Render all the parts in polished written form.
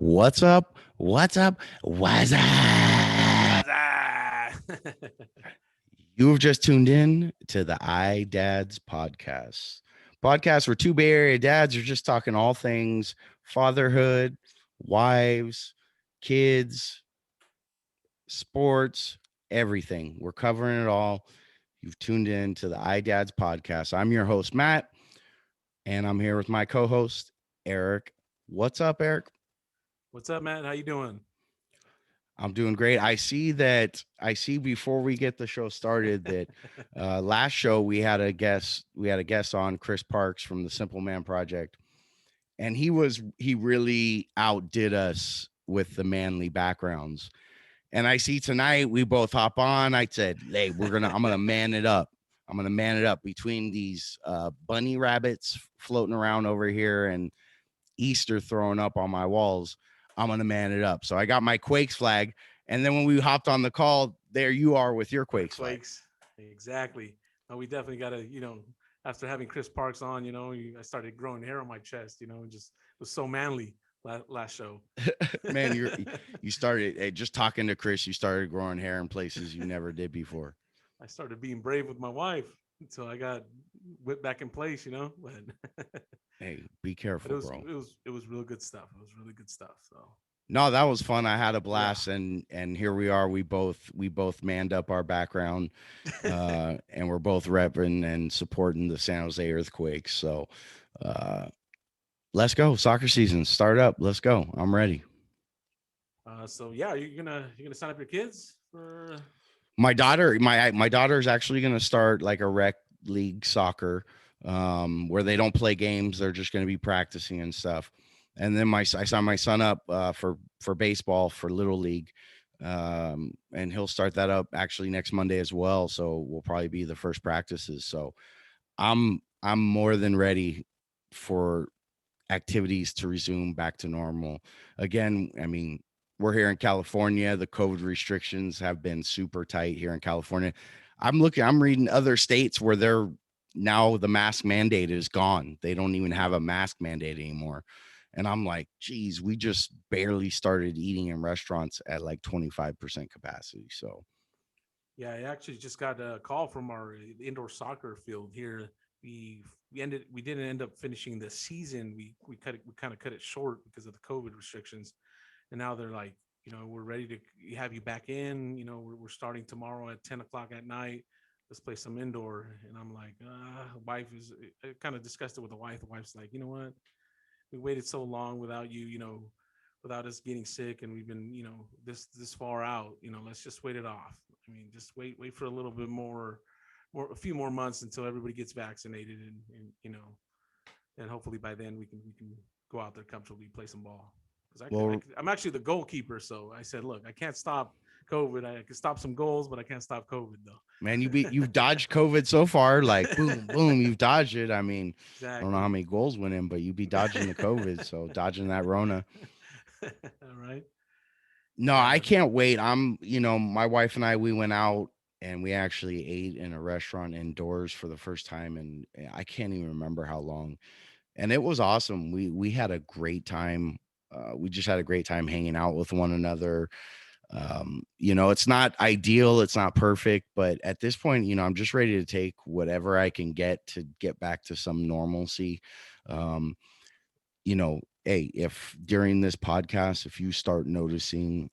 What's up? What's up? What's up? What's up? You've just tuned in to the iDads podcast where two Bay Area dads are just talking all things fatherhood, wives, kids, sports, everything. We're covering it all. You've tuned in to the iDads podcast. I'm your host, Matt, and I'm here with my co-host, Eric. What's up, Eric? What's up, Matt? How you doing? I'm doing great. I see before we get the show started that last show we had a guest on Chris Parks from the Simple Man Project, and he really outdid us with the manly backgrounds. And I see tonight we both hop on. I said, "Hey, I'm gonna man it up. I'm gonna man it up between these bunny rabbits floating around over here and Easter throwing up on my walls. I'm gonna man it up." So I got my Quakes flag, and then when we hopped on the call, there you are with your With the Quakes flag. Quakes. Exactly. We definitely got to, after having Chris Parks on, I started growing hair on my chest, and just was so manly last show. Man, you started just talking to Chris. You started growing hair in places you never did before. I started being brave with my wife until I got whipped back in place. But Hey, be but careful, bro. it was real good stuff. It was really good stuff. So No, that was fun. I had a yeah. blast, and here we are. We both manned up our background, and we're both repping and supporting the San Jose Earthquakes. So, uh, let's go. Soccer season start up. Let's go. I'm ready. So yeah, you're gonna sign up your kids for My daughter is actually going to start like a rec league soccer, where they don't play games. They're just going to be practicing and stuff. And then I signed my son up for baseball for little league, and he'll start that up actually next Monday as well. So we'll probably be the first practices. So I'm more than ready for activities to resume back to normal. Again, I mean, we're here in California. The COVID restrictions have been super tight here in California. I'm reading other states where they're now the mask mandate is gone. They don't even have a mask mandate anymore. And I'm like, geez, we just barely started eating in restaurants at like 25% capacity. So Yeah, I actually just got a call from our indoor soccer field here. We didn't end up finishing the season. We kind of cut it short because of the COVID restrictions, and now they're like, we're ready to have you back in. We're starting tomorrow at 10 o'clock at night. Let's play some indoor. And I'm like, wife is kind of discussed it with the wife. The wife's like, you know what? We waited so long without you. Without us getting sick, and we've been this far out. Let's just wait it off. I mean, just wait for a little bit more a few more months until everybody gets vaccinated, and hopefully by then we can go out there comfortably, play some ball. Because well, I'm actually the goalkeeper, so I said, look, I can't stop COVID. I can stop some goals, but I can't stop COVID though. man, you've dodged COVID so far. Like boom, boom, you've dodged it. I mean, I don't know how Exactly. many goals went in, but you be dodging the COVID, so dodging that Rona. All right. No, I Yeah. can't wait. My wife and I, we went out and we actually ate in a restaurant indoors for the first time, and I can't even remember how long. And it was awesome. We had a great time. We just had a great time hanging out with one another. It's not ideal, it's not perfect, but at this point, I'm just ready to take whatever I can get to get back to some normalcy. Um, Hey, if during this podcast, if you start noticing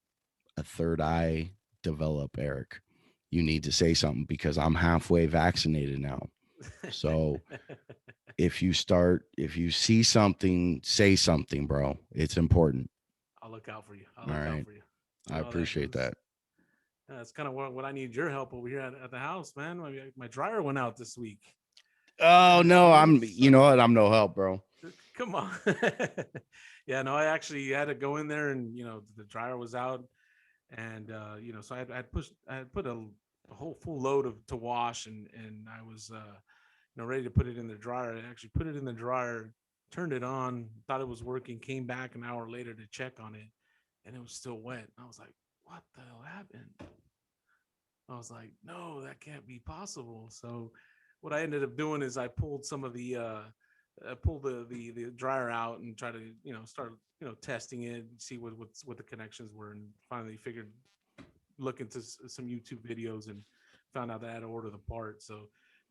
a third eye develop, Eric, you need to say something because I'm halfway vaccinated now. So if you see something, say something, bro. It's important. I'll look out for you. I'll All look out right. for you. See I how that appreciate goes. that. That's kind of what I need your help over here at the house, man. My dryer went out this week. Oh no, you know So what? I'm no help, bro. come on. Yeah, no, I actually had to go in there, and the dryer was out, and so I had put a whole full load of to wash, and I was ready to put it in the dryer. I actually put it in the dryer, turned it on, thought it was working, came back an hour later to check on it, and it was still wet. I was like, what the hell happened? I was like, no, that can't be possible. So what I ended up doing is I pulled some of the pull the dryer out and try to start testing it, see what the connections were, and finally figured look into some YouTube videos and found out that I had to order the part. So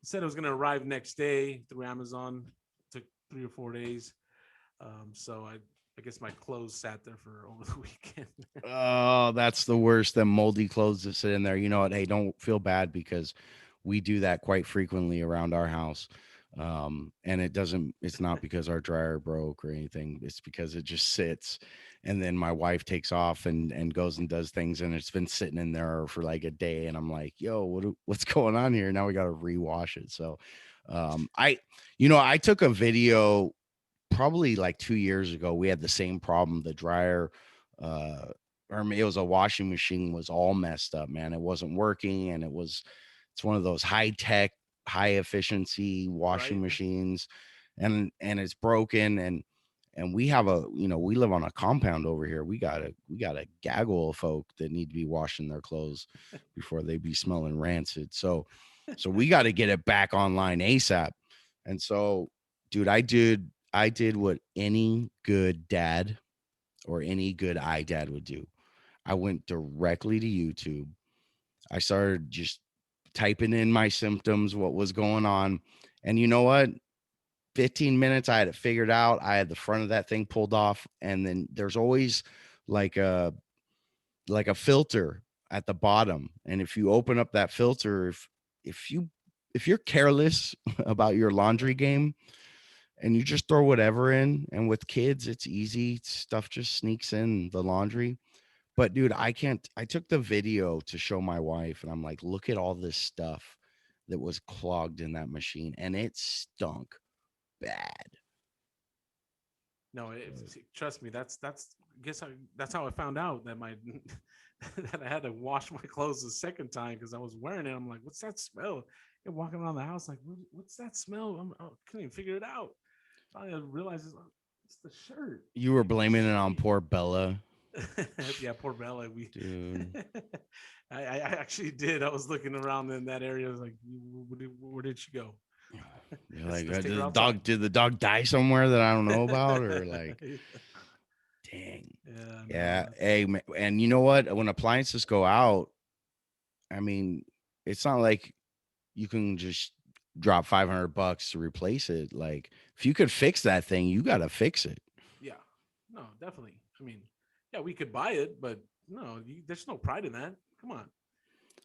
it said it was going to arrive next day through Amazon. Took 3 or 4 days. So I guess my clothes sat there for over the weekend. Oh, that's the worst. Them moldy clothes that sit in there. You know what? Hey, don't feel bad because we do that quite frequently around our house. And it's not because our dryer broke or anything. It's because it just sits. And then my wife takes off and goes and does things, and it's been sitting in there for like a day. And I'm like, yo, what's going on here? Now we got to rewash it. So, I took a video probably like 2 years ago. We had the same problem. The dryer, uh, it was a washing machine, was all messed up, man. It wasn't working, and it's one of those high tech, high efficiency washing Right? machines, and it's broken, and we live on a compound over here. We got a gaggle of folk that need to be washing their clothes before they be smelling rancid. So we got to get it back online ASAP. And so, dude, I did what any good dad or any good iDad would do. I went directly to YouTube. I started just typing in my symptoms, what was going on. And you know what? 15 minutes, I had it figured out. I had the front of that thing pulled off. And then there's always like a filter at the bottom. And if you open up that filter, if you if you're careless about your laundry game and you just throw whatever in, and with kids, it's easy. Stuff just sneaks in the laundry. But dude, I can't. I took the video to show my wife, and I'm like, look at all this stuff that was clogged in that machine, and it stunk bad. No, trust me. That's how I found out that my that I had to wash my clothes the second time because I was wearing it. I'm like, what's that smell? And walking around the house like, what's that smell? I couldn't even figure it out. Finally, I realized it's the shirt. You were blaming it on poor Bella, Yeah, poor Bella. We, dude. I actually did. I was looking around in that area. I was like, where did she go? You're like, Let's take did her the outside. dog die somewhere that I don't know about, or like, dang. Yeah, Yeah. no. Hey, and you know what? When appliances go out, I mean, it's not like you can just drop $500 to replace it. Like, if you could fix that thing, you got to fix it. Yeah, no, definitely. I mean, yeah, we could buy it, but no, there's no pride in that. Come on,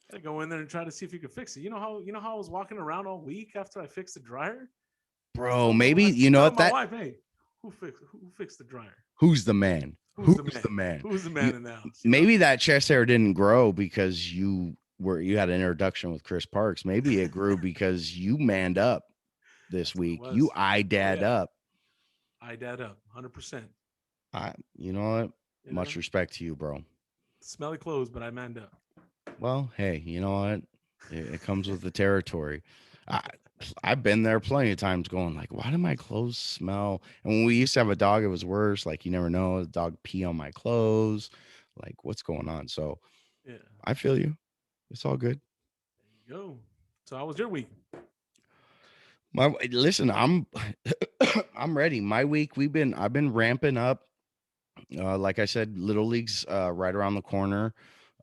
gotta go in there and try to see if you can fix it. You know how I was walking around all week after I fixed the dryer. Bro, maybe I you know tell what my that wife, hey, who fixed the dryer? who's the man? Who's Who's the man? the man? Who's the You man in the house? maybe that chest hair didn't grow because you had an introduction with Chris Parks. Maybe it grew because you manned up this That's what it week. You was. eye Oh dad yeah, up. I dad up 100%. You know what? You Much know, respect to you, bro. smelly clothes, but I manned up. Well, hey, you know what? It comes with the territory. I I've been there plenty of times going like, why do my clothes smell? And when we used to have a dog, it was worse. Like you never know, the dog pee on my clothes. Like what's going on? So Yeah, I feel you. It's all good. there you go. So how was your week? Listen, I'm I'm ready. My week, I've been ramping up. Like I said, Little League's right around the corner.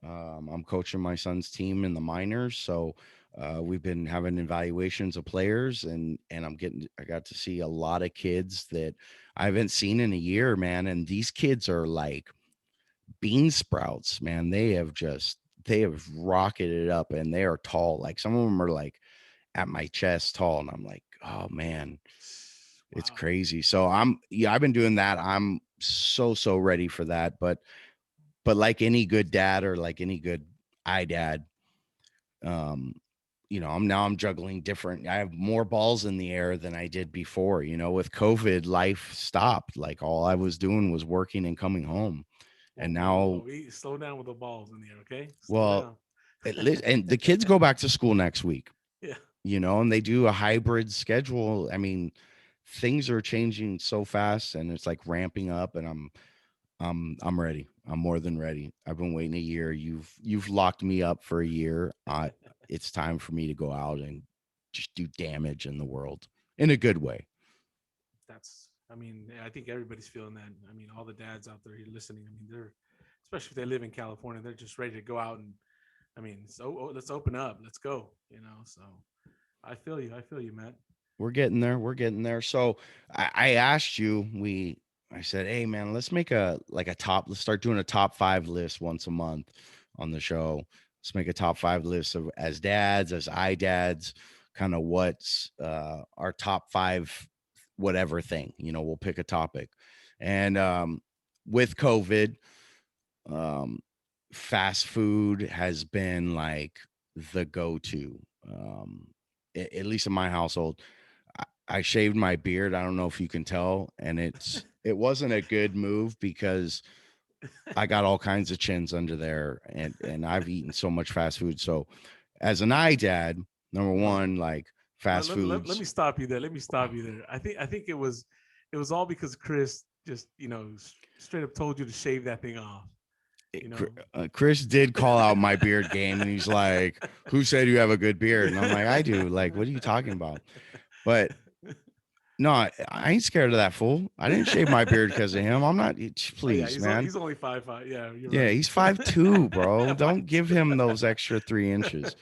I'm coaching my son's team in the minors, so we've been having evaluations of players, and I got to see a lot of kids that I haven't seen in a year, man. And these kids are like bean sprouts, man. They have rocketed up, and they are tall. Like some of them are like at my chest tall, and I'm like, oh man, it's Wow. crazy. So I've been doing that. I'm so ready for that. But like any good dad or like any good dad, um, I'm juggling different. I have more balls in the air than I did before. With COVID, life stopped. Like all I was doing was working and coming home. Whoa, And whoa, now, whoa! Slow down with the balls in the air, okay? Slow well, down. and the kids go back to school next week, Yeah. and they do a hybrid schedule. I mean, things are changing so fast and it's like ramping up, and I'm ready. I'm more than ready. I've been waiting a year. You've locked me up for a year. It's time for me to go out and just do damage in the world in a good way. I mean, I think everybody's feeling that. I mean, all the dads out there listening. I mean, they're, especially if they live in California, they're just ready to go out and, I mean, so let's open up, let's go. So I feel you, Matt. We're getting there. We're getting there. So I asked you, I said, hey man, let's make a top, let's start doing a top five list once a month on the show. Let's make a top five list of as dads, as I dads, kind of what's our top five, whatever thing, we'll pick a topic. And with COVID, um, fast food has been like the go-to, at least in my household. I shaved my beard. I don't know if you can tell, and it wasn't a good move because I got all kinds of chins under there, and I've eaten so much fast food. So, as an dad, number one, like fast Let foods. me stop you there. Let me stop you there. I think it was all because Chris just straight up told you to shave that thing off. Chris did call out my beard game, and he's like, "Who said you have a good beard?" And I'm like, "I do." Like, what are you talking about? But no, I ain't scared of that fool. I didn't shave my beard because of him. I'm not. Please, man. He's only 5'5". Yeah, you're Yeah, right. he's 5'2", bro. Don't give him those extra 3 inches.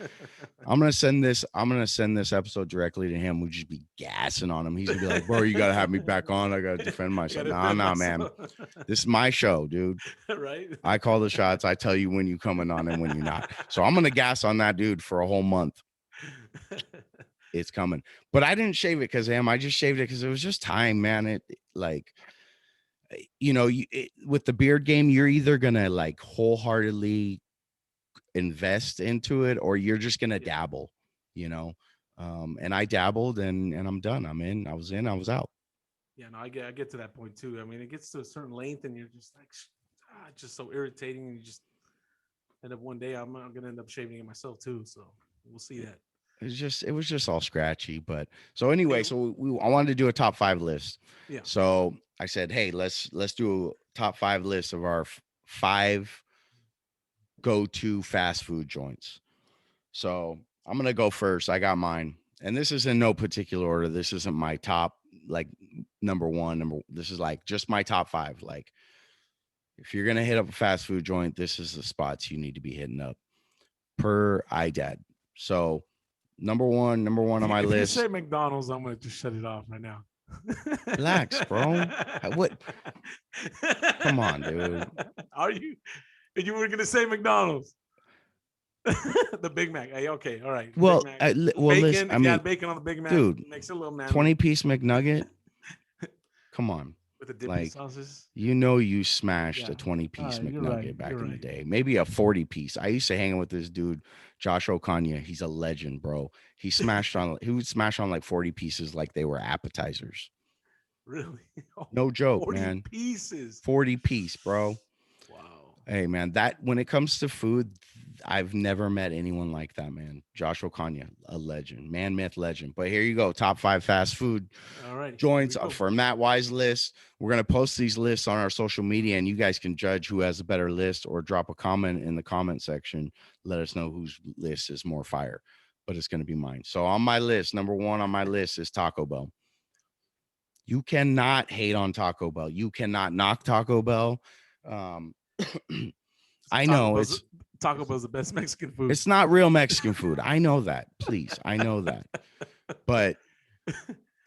I'm gonna send this episode directly to him. We'll just be gassing on him. He's gonna be like, "Bro, you gotta have me back on. I gotta defend myself." Nah, man. This is my show, dude. Right? I call the shots. I tell you when you coming on and when you're not. So I'm gonna gas on that dude for a whole month. It's coming. But I didn't shave it because of him. I just shaved it because it was just time, man. With the beard game, you're either gonna like wholeheartedly invest into it or you're just gonna dabble, you know. And I dabbled and I'm done. I was in, I was out. Yeah, no, I get to that point too. I mean, it gets to a certain length and you're just like, it's just so irritating, and you just end up one day I'm gonna end up shaving it myself too. So we'll see that. It was just all scratchy. But so anyway, so I wanted to do a top five list. Yeah. So I said, hey, let's do a top five list of our five go-to fast food joints. So I'm gonna go first. I got mine, and this is in no particular order. This isn't my top like number one. This is like just my top five. Like if you're gonna hit up a fast food joint, this is the spots you need to be hitting up per iDad. So number one on my list. If you say McDonald's, I'm gonna just shut it off right now. Relax, bro. What? Come on, dude. Are you? You were gonna say McDonald's. The Big Mac. Hey, okay, all right. Well, bacon. listen. I mean, bacon on the Big Mac, dude, makes it a little man. 20-piece McNugget. Come on. With the dipping sauces. You smashed a 20-piece McNugget back in the day. Maybe a 40-piece. I used to hang with this dude, Josh Okanya. He's a legend, bro. He would smash on like 40 pieces like they were appetizers. Really? No joke, 40 man. pieces. 40 piece, bro. Wow. Hey, man, that when it comes to food, I've never met anyone like that, man. Josh Okanya, a legend, man, myth, legend. But here you go, top five fast food joints for Matt Wise list. We're gonna post these lists on our social media, and you guys can judge who has a better list or drop a comment in the comment section. Let us know whose list is more fire. But it's gonna be mine. So on my list, number one on my list is Taco Bell. You cannot hate on Taco Bell. You cannot knock Taco Bell. I know Taco Bell's the best Mexican food. It's not real Mexican food. I know that. Please. I know that. But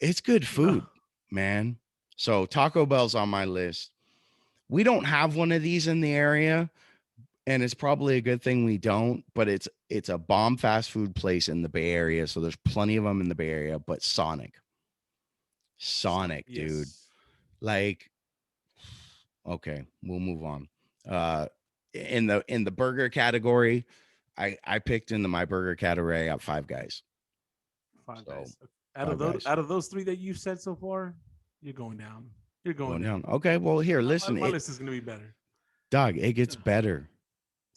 it's good food, man. So Taco Bell's on my list. We don't have one of these in the area, and it's probably a good thing we don't, but it's a bomb fast food place in the Bay Area. So there's plenty of them in the Bay Area, but Sonic, yes. Dude. Like, okay, we'll move on. In the burger category, I picked into my burger category. I got Five Guys. Guys. Out of those three that you've said so far, you're going down. You're going down. Okay, well here, listen. My list is gonna be better. Dog, it gets better.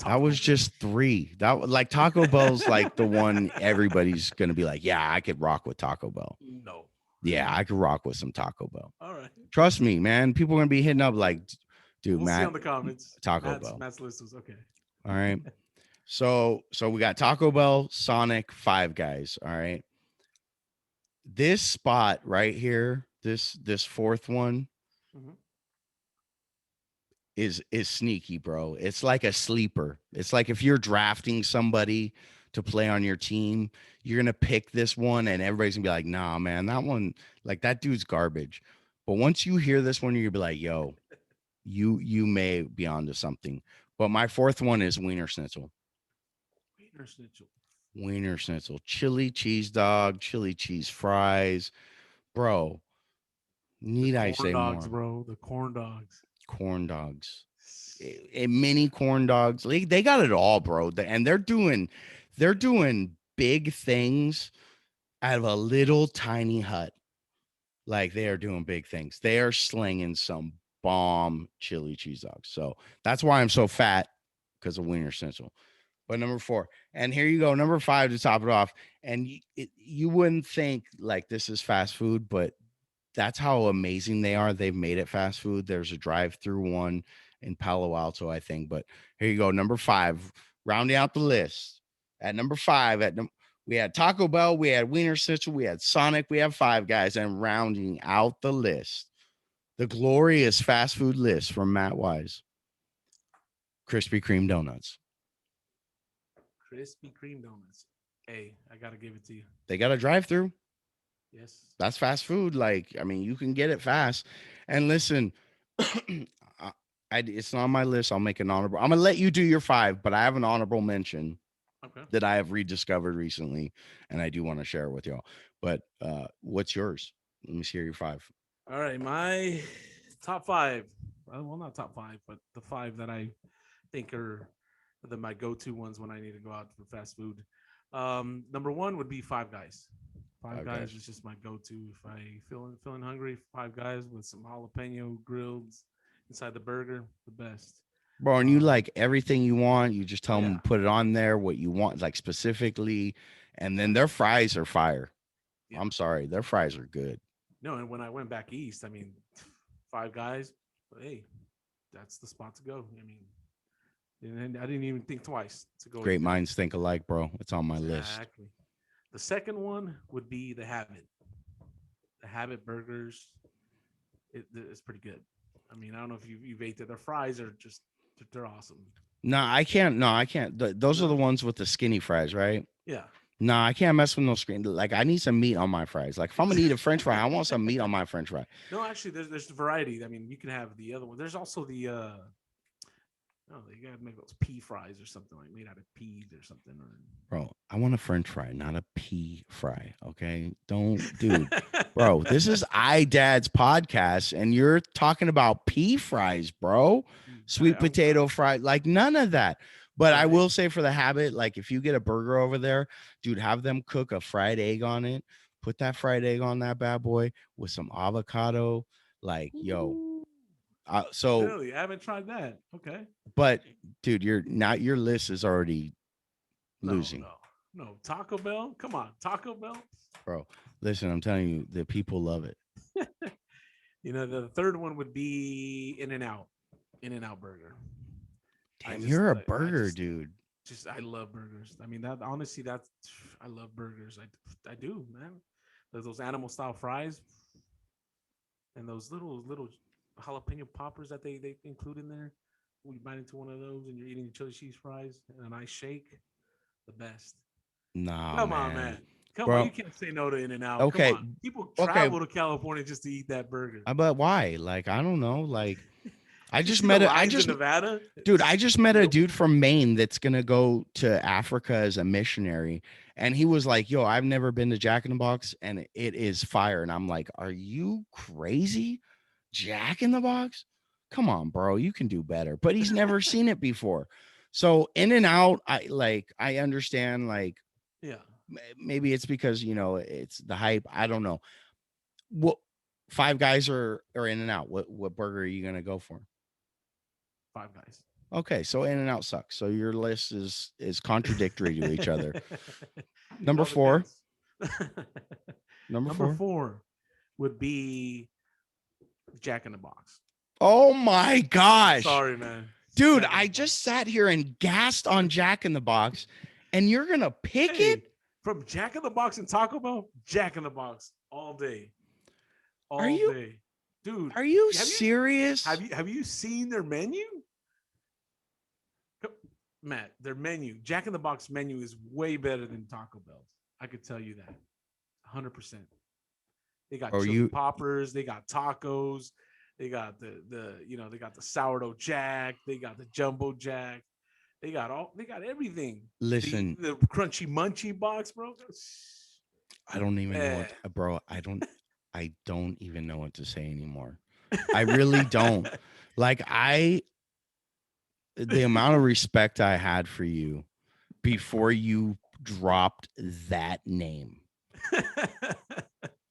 That was just three. That like Taco Bell's like the one everybody's gonna be like, yeah, I could rock with Taco Bell. No. Yeah, I could rock with some Taco Bell. All right. Trust me, man. People are gonna be hitting up like, dude, we'll Matt. See on the comments. Taco Bell. Matt's list was okay. All right. So we got Taco Bell, Sonic, Five Guys. All right. This spot right here, This fourth one Mhm. is sneaky, bro. It's like a sleeper. It's like if you're drafting somebody to play on your team, you're gonna pick this one, and everybody's gonna be like, "Nah, man, that one, like that dude's garbage." But once you hear this one, you're gonna be like, "Yo, you may be onto something." But my fourth one is Wiener Schnitzel. Wiener Schnitzel. Wiener Schnitzel, chili cheese dog, chili cheese fries, bro. The Need I corn say dogs, more? bro. The corn dogs. Corn dogs, mini corn dogs. They got it all, bro. And they're doing big things out of a little tiny hut. Like they are doing big things. They are slinging some bomb chili cheese dogs. So that's why I'm so fat because of Wiener Schnitzel. But number four, and here you go, number five to top it off. And you wouldn't think like this is fast food, but that's how amazing they are. They've made it fast food. There's a drive-through one in Palo Alto, I think. But here you go, number five, rounding out the list. At number five, we had Taco Bell, we had Wiener Schnitzel, we had Sonic, we have Five Guys, and rounding out the list, the glorious fast food list from Matt Wise, Krispy Kreme donuts. Krispy Kreme donuts. Hey, I gotta give it to you. They got a drive-through. Yes. That's fast food. Like, I mean, you can get it fast. And listen, it's not on my list. I'll make an honorable. I'm gonna let you do your five, but I have an honorable mention Okay. that I have rediscovered recently, and I do want to share it with y'all. But what's yours? Let me hear your five. All right, my top five. Well, not top five, but the five that I think are my go-to ones when I need to go out for fast food. Number one would be Five Guys. Five Five Guys Guys. is just my go-to if I feeling hungry. Five Guys with some jalapeno grilled inside the burger, the best. Bro, and you like everything you want. You just tell them Yeah, to put it on there, what you want, like specifically, and then yeah, their fries are fire. yeah. I'm sorry, their fries are good. No, and when I went back east, I mean, Five Guys. Hey, that's the spot to go. I mean, and I didn't even think twice to go Great eat there. minds think alike, bro. It's on my list. Exactly. The second one would be the Habit. The Habit burgers. It's pretty good. I mean, I don't know if you've ate it. Their fries are just they're awesome. No, I can't. No, I can't. Those are the No. ones with the skinny fries, right? Yeah. No, I can't mess with no screen. Like I need some meat on my fries. Like if I'm gonna eat a French fry, I want some meat on my French fry. No, actually, there's variety. I mean, you can have the other one. There's also the oh, you gotta make those pea fries or something like made out of peas or something. Bro, I want a French fry, not a pea fry. Okay, don't, dude. Bro, this is iDad's podcast, and you're talking about pea fries, bro. Sweet potato fry, like none of that. But I will say for the Habit, like if you get a burger over there, dude, have them cook a fried egg on it. Put that fried egg on that bad boy with some avocado. Like, yo. So, really, I haven't tried that. Okay. but dude, your list is already losing. No. Taco Bell. Come on, Taco Bell. Bro, listen, I'm telling you, the people love it. You know, the third one would be In-N-Out. In-N-Out burger. Damn, you're a burger dude. Just I love burgers. I mean, that honestly, that's I love burgers. I do, man. There's those animal style fries and those little jalapeno poppers that they include in there. When you bite into one of those and you're eating chili cheese fries and a nice shake, the best. Nah, Come man. on, man. Come Bro. on, you can't say no to In-N-Out. Okay. Come on. People travel to California just to eat that burger. But why? Like, I don't know. Like, I You just see met the a, I lines in just, Nevada. dude, I just met a dude from Maine that's gonna go to Africa as a missionary, and he was like, "Yo, I've never been to Jack in the Box, and it is fire." And I'm like, "Are you crazy? Jack in the Box? Come on, bro, you can do better." But he's never seen it before. So In-N-Out, I understand. Like, Yeah. maybe it's because it's the hype. I don't know. What Five Guys are In-N-Out? What burger are you gonna go for? Five Guys. Okay, so In-N-Out sucks. So your list is contradictory to each other. Number four. Number four would be Jack in the Box. Oh my gosh. Sorry, man. Dude, I just sat here and gassed on Jack in the Box, and you're gonna pick it? From Jack in the Box and Taco Bell, Jack in the Box all day. Are all you day, dude. are you Have you serious? have you seen their menu? Matt, their menu, Jack in the Box menu is way better than Taco Bell's. I could tell you that, 100%. They got Are chili you poppers, they got tacos, they got they got the sourdough jack, they got the jumbo jack, they got everything. listen, The crunchy munchie box, bro. I don't even know Man. what bro, I don't even know what to say anymore. I really don't. Like the amount of respect I had for you before you dropped that name.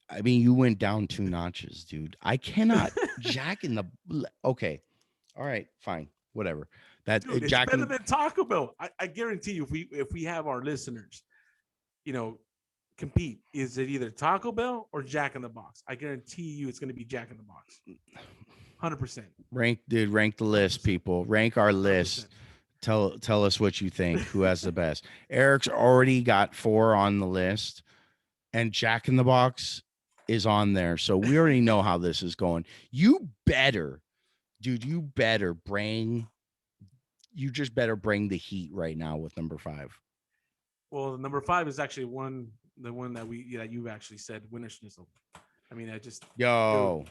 I mean, you went down 2 notches, dude. I cannot Jack in the okay. All right, fine. Whatever. That Dude, it's Jack in better the than Taco Bell. I guarantee you, if we have our listeners, you know, compete, is it either Taco Bell or Jack in the Box? I guarantee you, it's going to be Jack in the Box. 100%. rank the list, 100%. people. Rank our 100%. list. Tell us what you think. Who has the best? Eric's already got 4 on the list, and Jack in the Box is on there. So we already know how this is going. You better, dude, you just better bring the heat right now with number 5. Well, number 5 is actually the one that you've actually said, Winter Schnitzel. I mean, dude, Yo,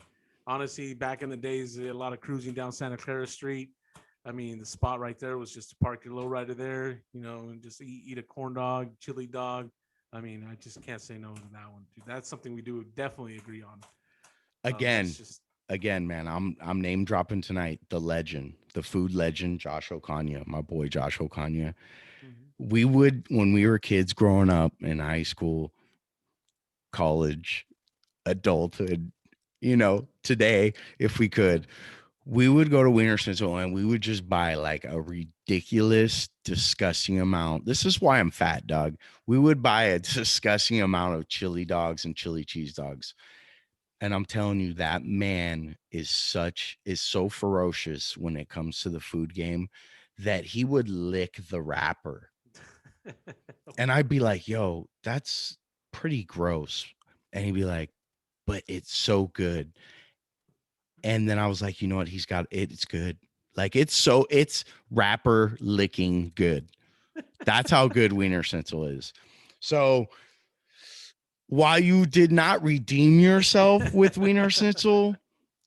honestly, back in the days, a lot of cruising down Santa Clara Street. I mean, the spot right there was just to park your lowrider there, and just eat a corn dog, chili dog. I mean, I just can't say no to that one, dude. That's something we do definitely agree on. That's again, just again, man, I'm name dropping tonight. The legend, the food legend, Josh Okonya, my boy Josh Okonya. mhm. We would, when we were kids growing up in high school, college, adulthood, today, if we could, we would go to Wiener Schnitzel and we would just buy like a ridiculous, disgusting amount. This is why I'm fat, dog. We would buy a disgusting amount of chili dogs and chili cheese dogs. And I'm telling you, that man is so ferocious when it comes to the food game that he would lick the wrapper. And I'd be like, yo, that's pretty gross. And he'd be like, but it's so good. And then I was like, you know what? He's got it. It's good. Like it's wrapper licking good. That's how good Wiener Schnitzel is. So while you did not redeem yourself with Wiener Schnitzel,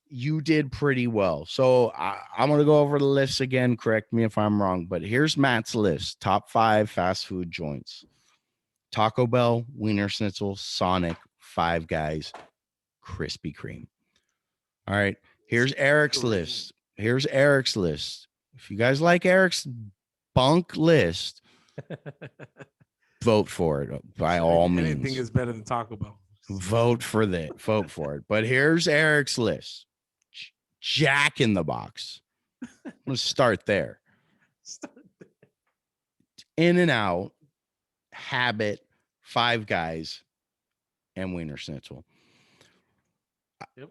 you did pretty well. So I'm going to go over the list again. Correct me if I'm wrong, but here's Matt's list. Top 5 fast food joints: Taco Bell, Wiener Schnitzel, Sonic, Five Guys, Krispy Kreme. All right. Here's Eric's Kareem. list. Here's Eric's list. If you guys like Eric's bunk list, vote for it by all Anything means. is better than Taco Bell. Vote for that. Vote for it. But here's Eric's list. Jack in the Box. Let's start there. In and Out, Habit, Five Guys, and Wiener Schnitzel. Yep.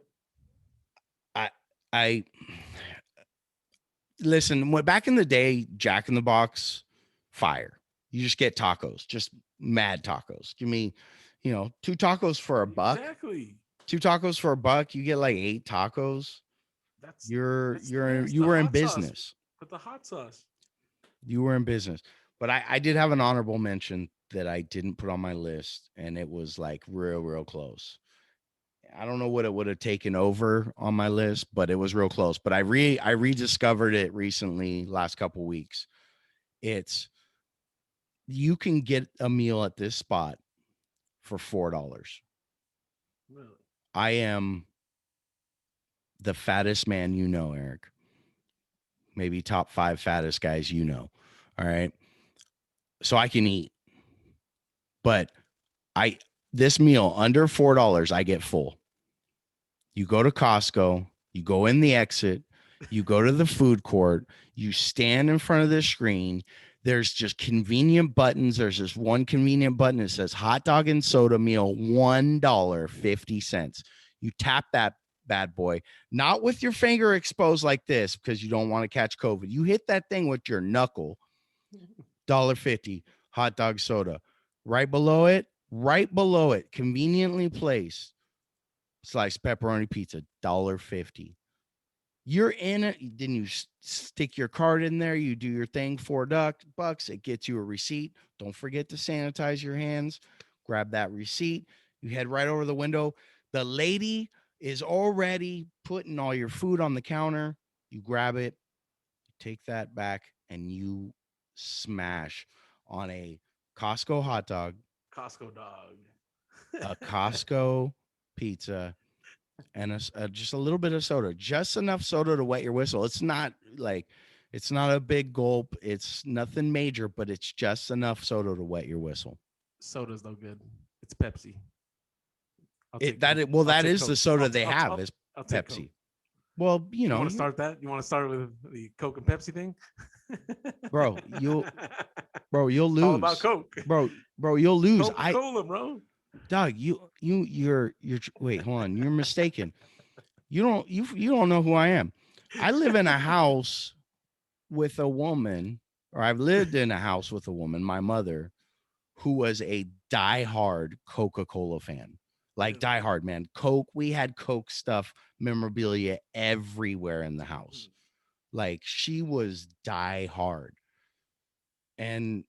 I listen. Back in the day, Jack in the Box, fire. You just get tacos, just mad tacos. Give me, 2 tacos for $1. Exactly. 2 tacos for $1. You get like 8 tacos. That's You're that's you're yes, you the were in hot sauce. business. But the hot sauce. You were in business. But I did have an honorable mention that I didn't put on my list, and it was like real close. I don't know what it would have taken over on my list, but it was real close. But I rediscovered it recently, last couple weeks. It's You can get a meal at this spot for $4. Really? I am the fattest man Eric. Maybe top 5 fattest guys All right. So I can eat. But this meal under $4, I get full. You go to Costco, you go in the exit, you go to the food court, you stand in front of the screen. There's just convenient buttons. There's just one convenient button that says hot dog and soda meal, $1.50. You tap that bad boy, not with your finger exposed like this because you don't want to catch COVID. You hit that thing with your knuckle, $1.50, hot dog soda. Right below it, conveniently placed, Sliced pepperoni pizza, $1.50. You're in it. Then you stick your card in there. You do your thing, $4. It gets you a receipt. Don't forget to sanitize your hands. Grab that receipt. You head right over the window. The lady is already putting all your food on the counter. You grab it, you take that back, and you smash on a Costco hot dog, Costco dog. a Costco pizza, and just a little bit of soda, just enough soda to wet your whistle. It's not like it's not a big gulp. It's nothing major, but it's just enough soda to wet your whistle. Soda's no good. It's Pepsi. I'll It take that Coke. it, well, I'll that take is the Coke. soda they have I'll, is I'll take Coke. Pepsi. Well, You want to start that? You want to start with the Coke and Pepsi thing? bro, you'll All about lose, Coke. bro, you'll lose. Coca-Cola, bro. Dog, you're wait, hold on, you're mistaken. You don't know who I am. I live in a house with a woman, or I've lived in a house with a woman, my mother, who was a diehard Coca-Cola fan. Like diehard, man. Coke, we had Coke stuff, memorabilia everywhere in the house. Like she was diehard. And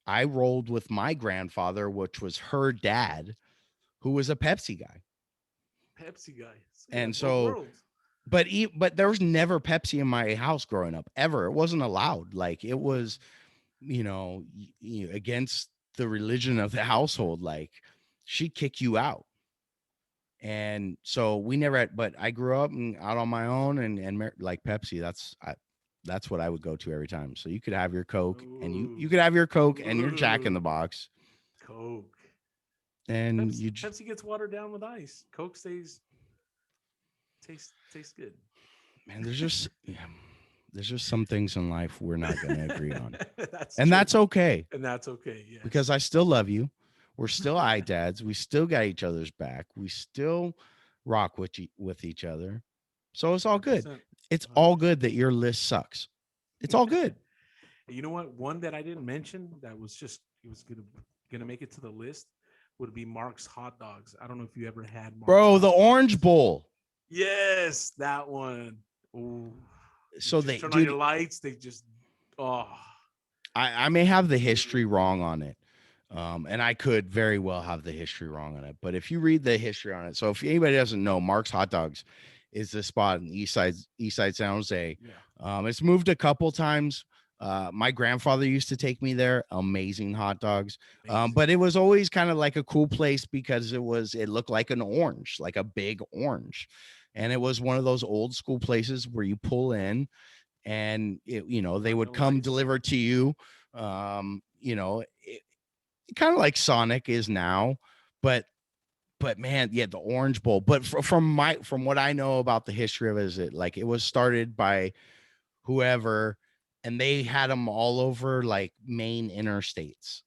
I rolled with my grandfather, which was her dad, who was a Pepsi guy. Pepsi guy. And so but there was never Pepsi in my house growing up ever. It wasn't allowed. Like it was, against the religion of the household. Like she'd kick you out. And so we never had, but I grew up and out on my own and like Pepsi. That's what I would go to every time. So you could have your Coke and you could have your Coke and your Jack in the Box. Coke. And Pepsi gets watered down with ice. Coke tastes good. Man, there's just some things in life we're not going to agree on. That's okay. And that's okay. Yeah. Because I still love you. We're still dads. We still got each other's back. We still rock with each other. So it's all good. 100%. It's all good that your list sucks. It's all good. You know what? One that I didn't mention that was gonna make it to the list would be Mark's hot dogs. I don't know if you ever had Mark's Bro, the Orange Bowl. Yes, that one. Ooh. So they turn on your lights. They just I may have the history wrong on it. And I could very well have the history wrong on it. But if you read the history on it, so if anybody doesn't know, Mark's Hot Dogs is the spot in East Side San Jose. Yeah. It's moved a couple times. My grandfather used to take me there. Amazing hot dogs. But it was always kind of like a cool place because it looked like an orange, like a big orange. And it was one of those old school places where you pull in and they would come deliver to you. Kind of like Sonic is now, but man, yeah, the Orange Bowl. But from what I know about the history of it, is it was started by whoever, and they had them all over like main interstates.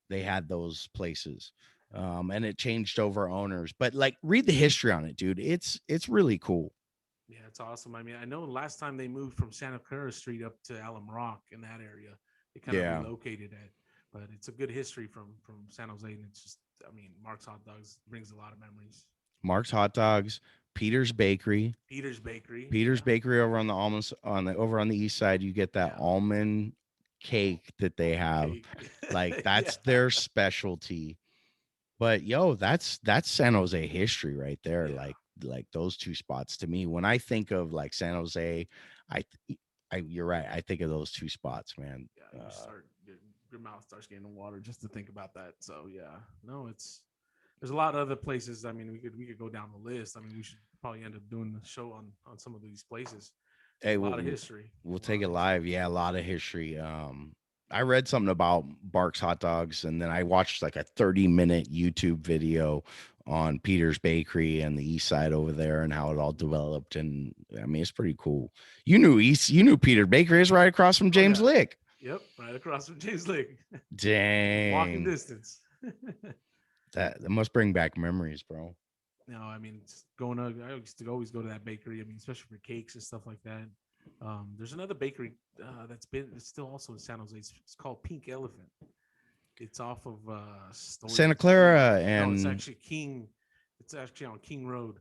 They had those places, and it changed over owners. But like, read the history on it, dude. It's really cool. Yeah, it's awesome. I mean, I know last time they moved from Santa Clara Street up to Alum Rock in that area, they kind of relocated it. But it's a good history from San Jose, and it's just, I mean, Mark's Hot Dogs brings a lot of memories. Mark's Hot Dogs, Peter's Bakery over on the almonds over on the east side. You get that almond cake that they have, like that's their specialty. But that's San Jose history right there. Yeah. Like those two spots to me. When I think of like San Jose, you're right. I think of those two spots, man. Yeah, your mouth starts getting water just to think about that. So yeah, no, there's a lot of other places. I mean, we could go down the list. I mean, we should probably end up doing the show on some of these places. Hey, a lot of history. We'll take it live. Yeah, a lot of history. I read something about Barks Hot Dogs, and then I watched like a 30-minute YouTube video on Peter's Bakery and the east side over there and how it all developed. And I mean, it's pretty cool. You knew Peter Bakery is right across from James Lick. Yep, right across from James Lick. Dang. Walking distance. that must bring back memories, bro. No, I mean, I used to always go to that bakery. I mean, especially for cakes and stuff like that. There's another bakery it's still also in San Jose. It's called Pink Elephant. It's off of Santa Clara, and no, it's actually King. It's actually on King Road.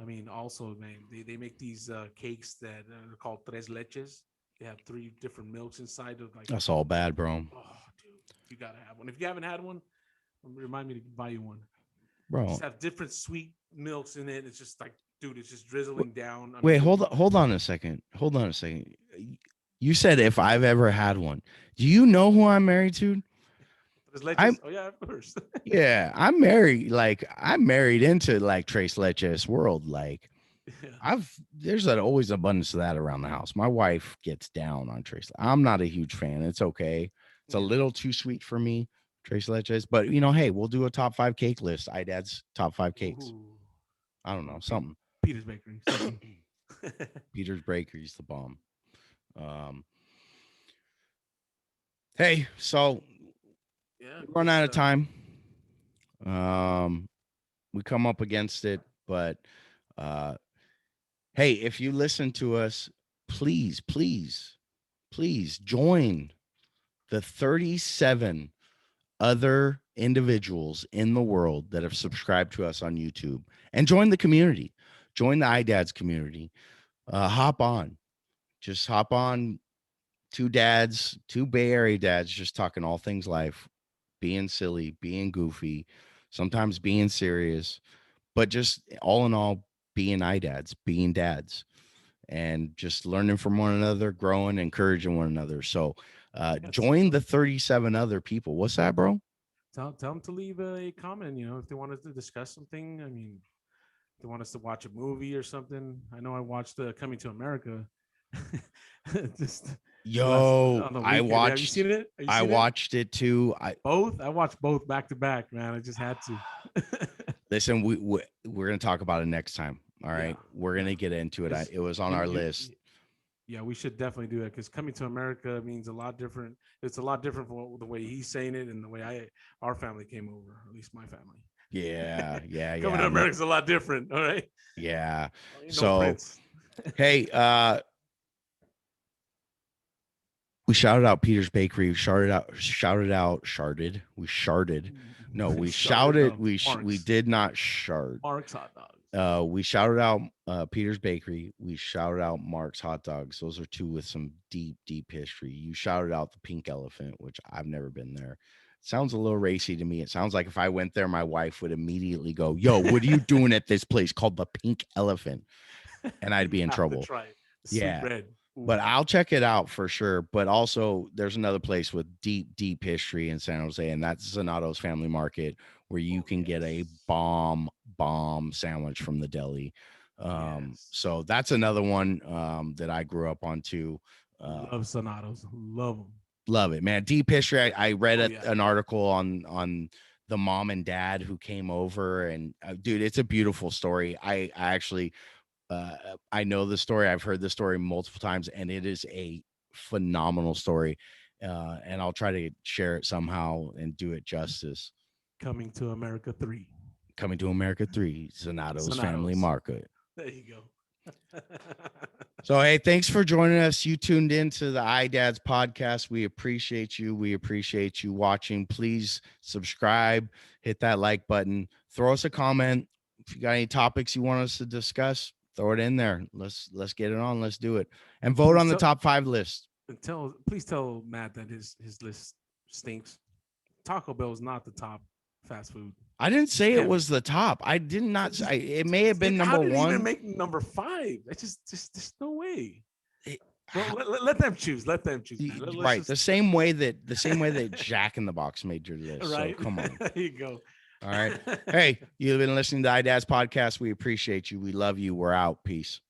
I mean, also, man, they make these cakes that are called tres leches. They have three different milks inside of like. That's all bad, bro. Oh, dude, you gotta have one. If you haven't had one, remind me to buy you one. Bro. Just have different sweet milks in it. It's just like, dude, it's just drizzling down. I Wait, mean, hold on a second. Hold on a second. You said if I've ever had one. Do you know who I'm married to? tres leches. I'm Oh yeah, of course. yeah, I'm married. Like I'm married into like Trace Leches world. Like Yeah. there's always abundance of that around the house. My wife gets down on Trace. I'm not a huge fan. It's okay. It's a Yeah. little too sweet for me, Trace Leches. But hey, we'll do a top 5 cake list. Dad's top 5 cakes. Ooh. I don't know, something. Peter's Bakery. Something. Peter's Bakery's the bomb. Um, hey, so Yeah. we run out of time. We come up against it, but hey, if you listen to us, please, please, please join the 37 other individuals in the world that have subscribed to us on YouTube and join the community. Join the iDads community. Hop on. Just hop on. Two dads, two Bay Area dads, just talking all things life, being silly, being goofy, sometimes being serious, but just all in all, being iDads, being dads, and just learning from one another, growing, encouraging one another. So join the 37 other people. What's that, bro? Tell them to leave a comment, if they wanted to discuss something. I mean, if they want us to watch a movie or something. I know I watched Coming to America. Just Yo, on the I weekend. watched. Have you seen it? I watched it too. I watched both back to back, man. I just had to. Listen, we're gonna talk about it next time. All right, Yeah. we're gonna get into it. It was on our list. Yeah, we should definitely do that because Coming to America means a lot different. It's a lot different from the way he's saying it and the way our family came over, at least my family. Yeah. Coming to America's a lot different. All right. Yeah. No So, Prince. hey, we shouted out Peter's Bakery. We sharded. We sharded. No, we shouted. We did not shard. Mark's hot dogs. We shouted out Peter's Bakery. We shouted out Mark's hot dogs. Those are two with some deep, deep history. You shouted out the Pink Elephant, which I've never been there. It sounds a little racy to me. It sounds like if I went there, my wife would immediately go, "Yo, what are you doing at this place called the Pink Elephant?" And I'd be in trouble. Yeah. Bread. But I'll check it out for sure. But also, there's another place with deep, deep history in San Jose, and that's Zanato's Family Market, where you can get a bomb sandwich from the deli. So that's another one that I grew up on too. Love Zanato's. Love them. Love it, man. Deep history. I read an article on the mom and dad who came over, and dude, it's a beautiful story. I actually. I know the story. I've heard the story multiple times, and it is a phenomenal story. And I'll try to share it somehow and do it justice. Coming to America 3. Coming to America 3, Zanato's Family Market. There you go. So, hey, thanks for joining us. You tuned into the iDads podcast. We appreciate you. We appreciate you watching. Please subscribe, hit that like button, throw us a comment. If you got any topics you want us to discuss, throw it in there. Let's get it on. Let's do it. And vote on the top 5 list. Please tell Matt that his list stinks. Taco Bell is not the top fast food. I didn't say it was the top. I did not say it. May have been number 1. Even make number 5. That's just there's no way. Let them choose. Let them choose. Right. The same way that Jack in the Box made your list. Right. So come on. There you go. All right. Hey, you've been listening to iDads podcast. We appreciate you. We love you. We're out. Peace.